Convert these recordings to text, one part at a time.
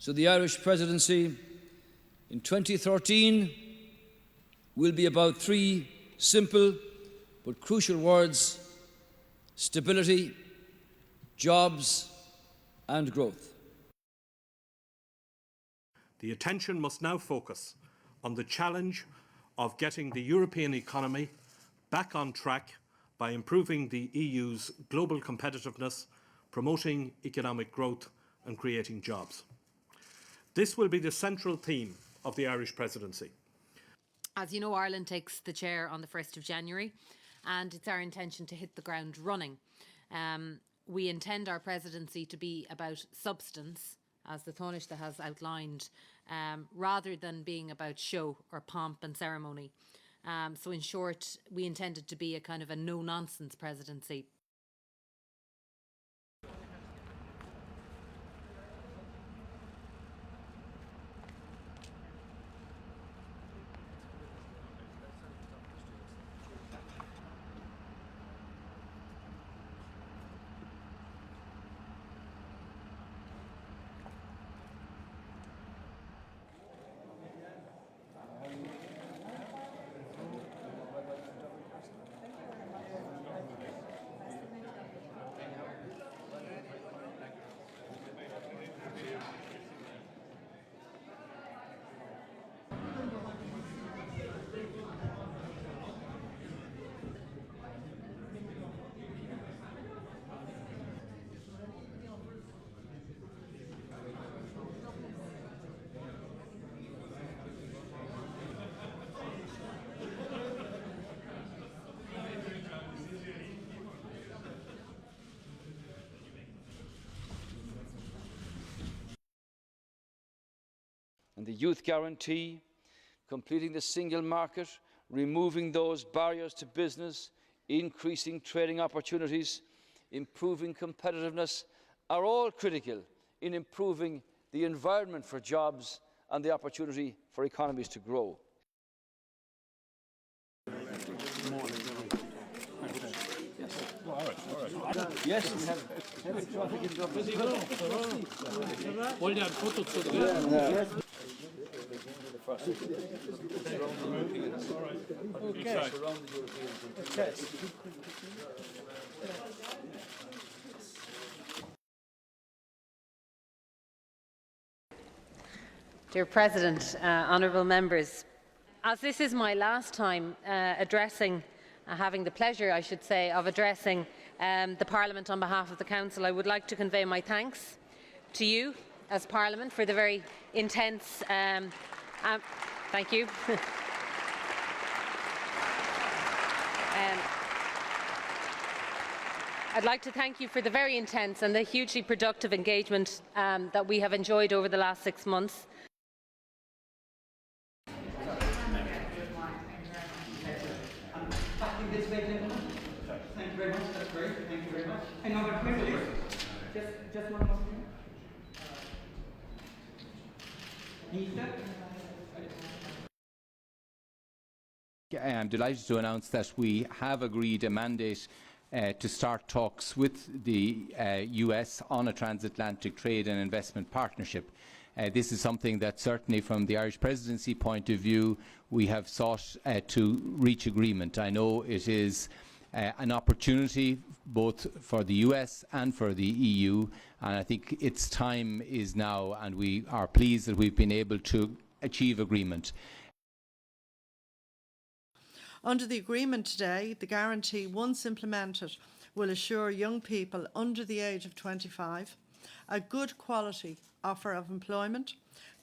So the Irish Presidency in 2013 will be about three simple but crucial words: stability, jobs and growth. The attention must now focus on the challenge of getting the European economy back on track by improving the EU's global competitiveness, promoting economic growth and creating jobs. This will be the central theme of the Irish Presidency. As you know, Ireland takes the chair on the 1st of January, and it's our intention to hit the ground running. We intend our presidency to be about substance, as the Taoiseach has outlined, rather than being about show or pomp and ceremony. So in short, we intend it to be a kind of a no-nonsense presidency. And the Youth Guarantee, completing the single market, removing those barriers to business, increasing trading opportunities, improving competitiveness, are all critical in improving the environment for jobs and the opportunity for economies to grow. Yes, we have heavy traffic in Dublin. Dear President, honourable members, as this is my last time having the pleasure, I should say, of addressing the Parliament on behalf of the Council, I would like to convey my thanks to you as Parliament for the very intense thank you. I'd like to thank you for the very intense and the hugely productive engagement that we have enjoyed over the last 6 months. Thank you very much. That's great. Thank you very much. Another question. Just one more thing. I'm delighted to announce that we have agreed a mandate to start talks with the US on a transatlantic trade and investment partnership. This is something that certainly from the Irish Presidency point of view we have sought to reach agreement. I know it is an opportunity both for the US and for the EU, and I think its time is now, and we are pleased that we've been able to achieve agreement. Under the agreement today, the guarantee, once implemented, will assure young people under the age of 25 a good quality offer of employment,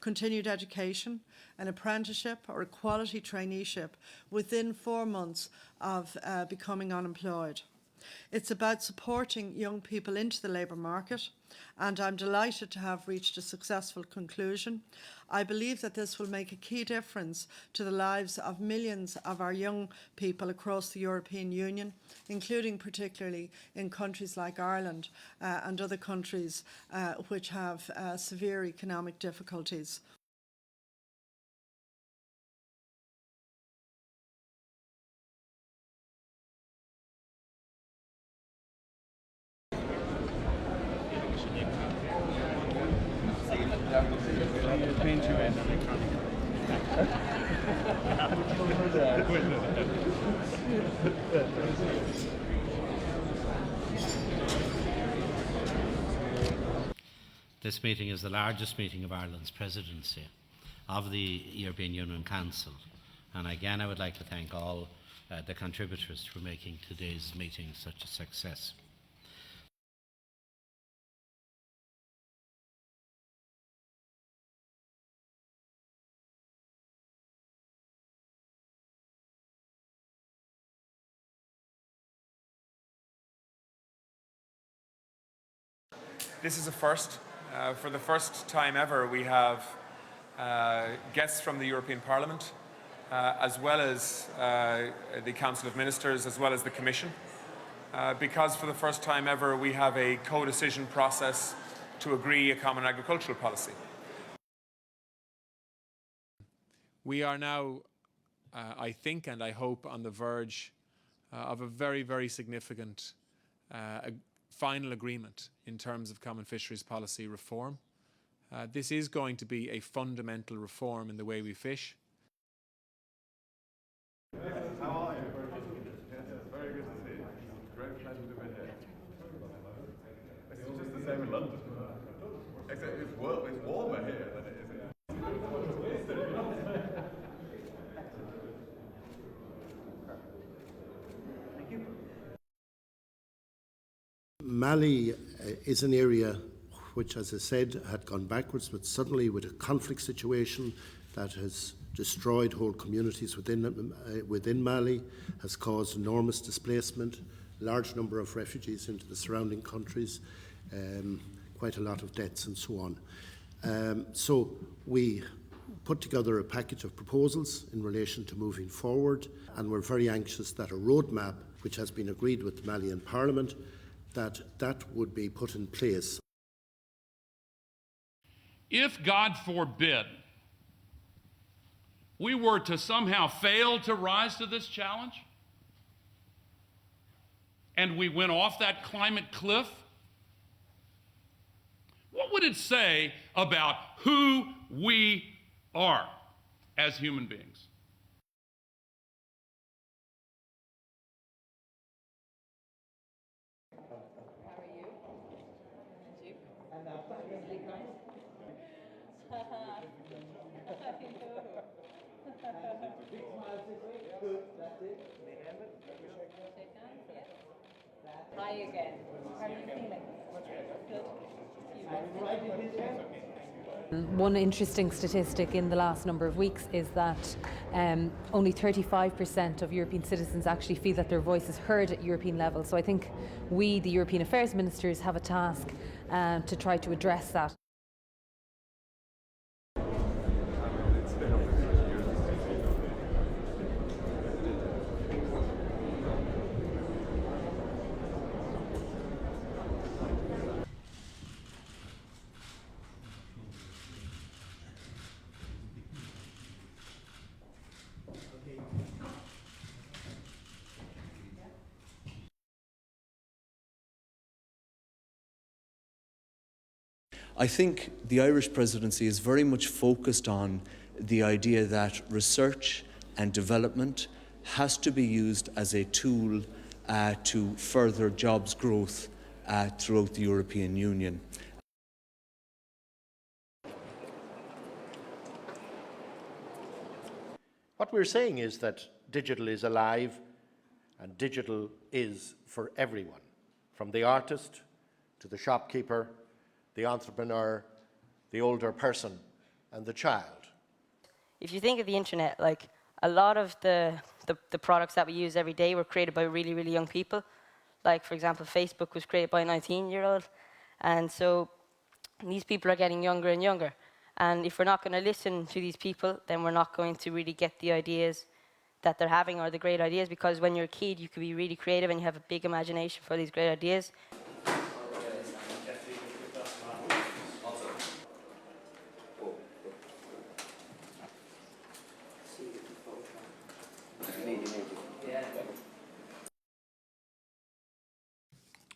continued education, an apprenticeship or a quality traineeship within 4 months of becoming unemployed. It's about supporting young people into the labour market, and I'm delighted to have reached a successful conclusion. I believe that this will make a key difference to the lives of millions of our young people across the European Union, including particularly in countries like Ireland and other countries which have severe economic difficulties. This meeting is the largest meeting of Ireland's presidency of the European Union Council. And again, I would like to thank all the contributors for making today's meeting such a success. This is a first. For the first time ever, we have guests from the European Parliament, as well as the Council of Ministers, as well as the Commission, because for the first time ever, we have a co-decision process to agree a common agricultural policy. We are now, I think and I hope, on the verge of a very, very significant final agreement in terms of common fisheries policy reform. This is going to be a fundamental reform in the way we fish. How are you? Very good to see you. Great pleasure to be here. It's just the same in London. Except it's warmer here than it is in. Thank you. Mali is an area which, as I said, had gone backwards, but suddenly with a conflict situation that has destroyed whole communities within Mali, has caused enormous displacement, large number of refugees into the surrounding countries, quite a lot of deaths and so on. So we put together a package of proposals in relation to moving forward, and we're very anxious that a roadmap, which has been agreed with the Malian Parliament, that would be put in place. If, God forbid, we were to somehow fail to rise to this challenge, and we went off that climate cliff, what would it say about who we are as human beings? Hi again. How are you feeling? Good. One interesting statistic in the last number of weeks is that only 35% of European citizens actually feel that their voice is heard at European level. So I think we, the European Affairs Ministers, have a task to try to address that. I think the Irish presidency is very much focused on the idea that research and development has to be used as a tool to further jobs growth throughout the European Union. What we're saying is that digital is alive and digital is for everyone, from the artist to the shopkeeper, the entrepreneur, the older person, and the child. If you think of the internet, like a lot of the products that we use every day were created by really, really young people. Like, for example, Facebook was created by a 19-year-old. And so these people are getting younger and younger. And if we're not going to listen to these people, then we're not going to really get the ideas that they're having, or the great ideas, because when you're a kid, you can be really creative and you have a big imagination for these great ideas.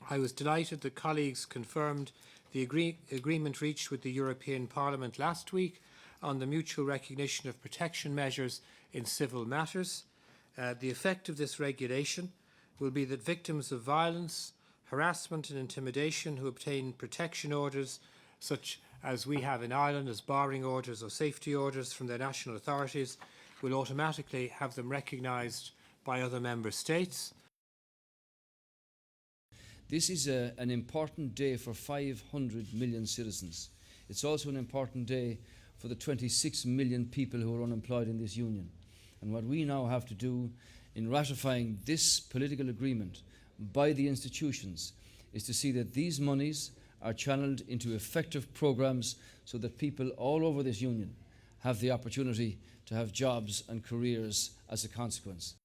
I was delighted that colleagues confirmed the agreement reached with the European Parliament last week on the mutual recognition of protection measures in civil matters. The effect of this regulation will be that victims of violence, harassment and intimidation who obtain protection orders, such as we have in Ireland as barring orders or safety orders from their national authorities, will automatically have them recognised by other member states. This is an important day for 500 million citizens. It's also an important day for the 26 million people who are unemployed in this union. And what we now have to do in ratifying this political agreement by the institutions is to see that these monies are channelled into effective programmes so that people all over this union have the opportunity to have jobs and careers as a consequence.